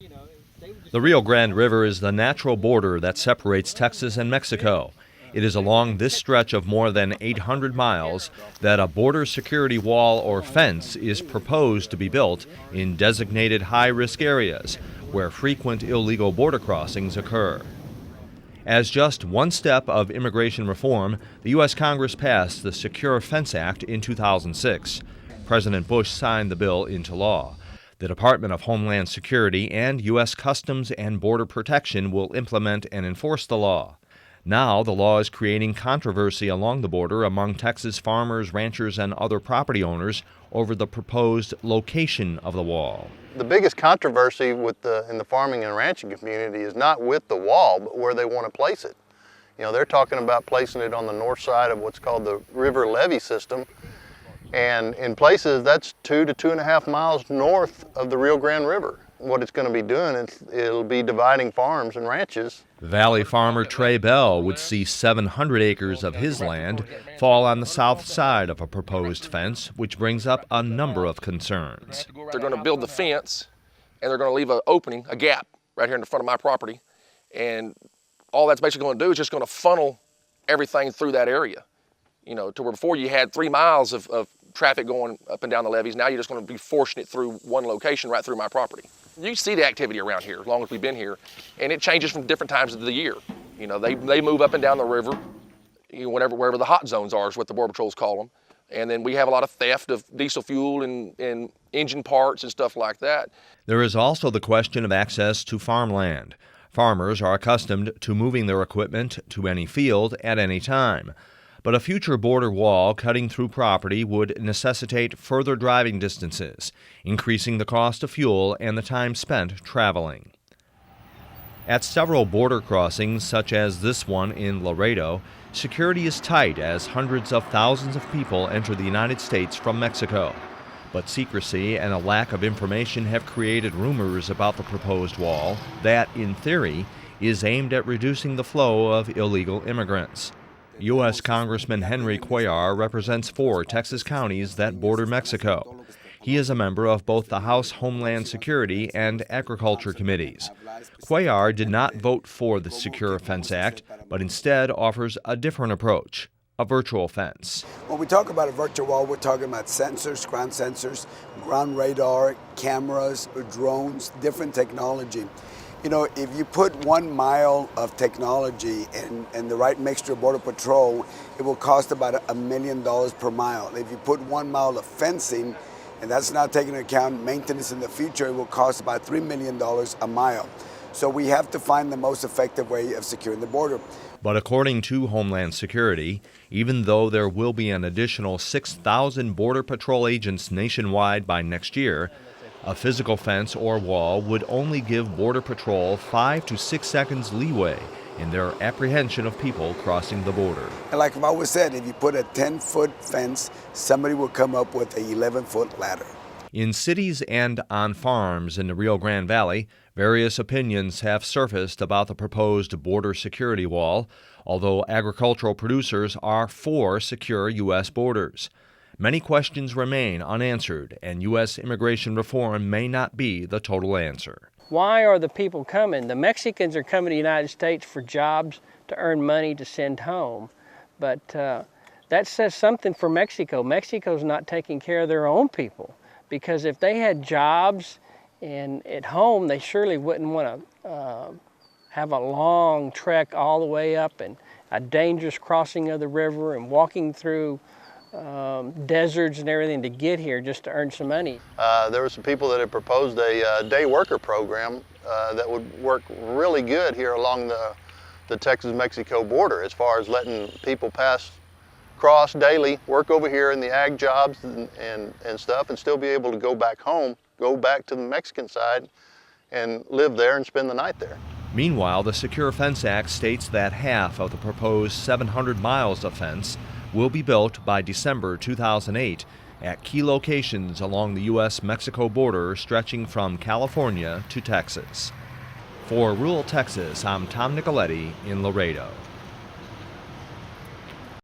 The Rio Grande River is the natural border that separates Texas and Mexico. It is along this stretch of more than 800 miles that a border security wall or fence is proposed to be built in designated high-risk areas where frequent illegal border crossings occur. As just one step of immigration reform, the U.S. Congress passed the Secure Fence Act in 2006. President Bush signed the bill into law. The Department of Homeland Security and U.S. Customs and Border Protection will implement and enforce the law. Now, the law is creating controversy along the border among Texas farmers, ranchers, and other property owners over the proposed location of the wall. The biggest controversy in the farming and ranching community is not with the wall, but where they want to place it. You know, they're talking about placing it on the north side of what's called the river levee system. And in places, that's 2 to 2.5 miles north of the Rio Grande River. What it's going to be doing is it'll be dividing farms and ranches. Valley farmer Trey Bell would see 700 acres of his land fall on the south side of a proposed fence, which brings up a number of concerns. They're going to build the fence, and they're going to leave an opening, a gap, right here in the front of my property. And all that's basically going to do is just going to funnel everything through that area. You know, to where before you had 3 miles of traffic going up and down the levees, now you're just going to be forcing it through one location right through my property. You see the activity around here as long as we've been here, and it changes from different times of the year. You know, they move up and down the river, you know, wherever the hot zones are is what the Border Patrols call them. And then we have a lot of theft of diesel fuel and engine parts and stuff like that. There is also the question of access to farmland. Farmers are accustomed to moving their equipment to any field at any time. But a future border wall cutting through property would necessitate further driving distances, increasing the cost of fuel and the time spent traveling. At several border crossings, such as this one in Laredo, security is tight as hundreds of thousands of people enter the United States from Mexico. But secrecy and a lack of information have created rumors about the proposed wall that, in theory, is aimed at reducing the flow of illegal immigrants. U.S. Congressman Henry Cuellar represents 4 Texas counties that border Mexico. He is a member of both the House Homeland Security and Agriculture committees. Cuellar did not vote for the Secure Fence Act, but instead offers a different approach, a virtual fence. When we talk about a virtual wall, we're talking about sensors, ground radar, cameras, drones, different technology. You know, if you put 1 mile of technology and the right mixture of Border Patrol, it will cost about $1 million per mile. If you put 1 mile of fencing, and that's not taking into account maintenance in the future, it will cost about $3 million a mile. So we have to find the most effective way of securing the border. But according to Homeland Security, even though there will be an additional 6,000 Border Patrol agents nationwide by next year, a physical fence or wall would only give Border Patrol 5 to 6 seconds leeway in their apprehension of people crossing the border. And like I've always said, if you put a 10-foot fence, somebody will come up with a 11-foot ladder. In cities and on farms in the Rio Grande Valley, various opinions have surfaced about the proposed border security wall, although agricultural producers are for secure U.S. borders. Many questions remain unanswered, and U.S. immigration reform may not be the total answer. Why are the people coming? The Mexicans are coming to the United States for jobs, to earn money to send home. But that says something for Mexico. Mexico's not taking care of their own people, because if they had jobs and at home, they surely wouldn't want to have a long trek all the way up and a dangerous crossing of the river and walking through deserts and everything to get here just to earn some money. There were some people that had proposed a day worker program that would work really good here along the Texas-Mexico border, as far as letting people cross daily, work over here in the ag jobs and stuff, and still be able to go back home, go back to the Mexican side and live there and spend the night there. Meanwhile, the Secure Fence Act states that half of the proposed 700 miles of fence will be built by December 2008 at key locations along the U.S.-Mexico border stretching from California to Texas. For Rural Texas, I'm Tom Nicoletti in Laredo.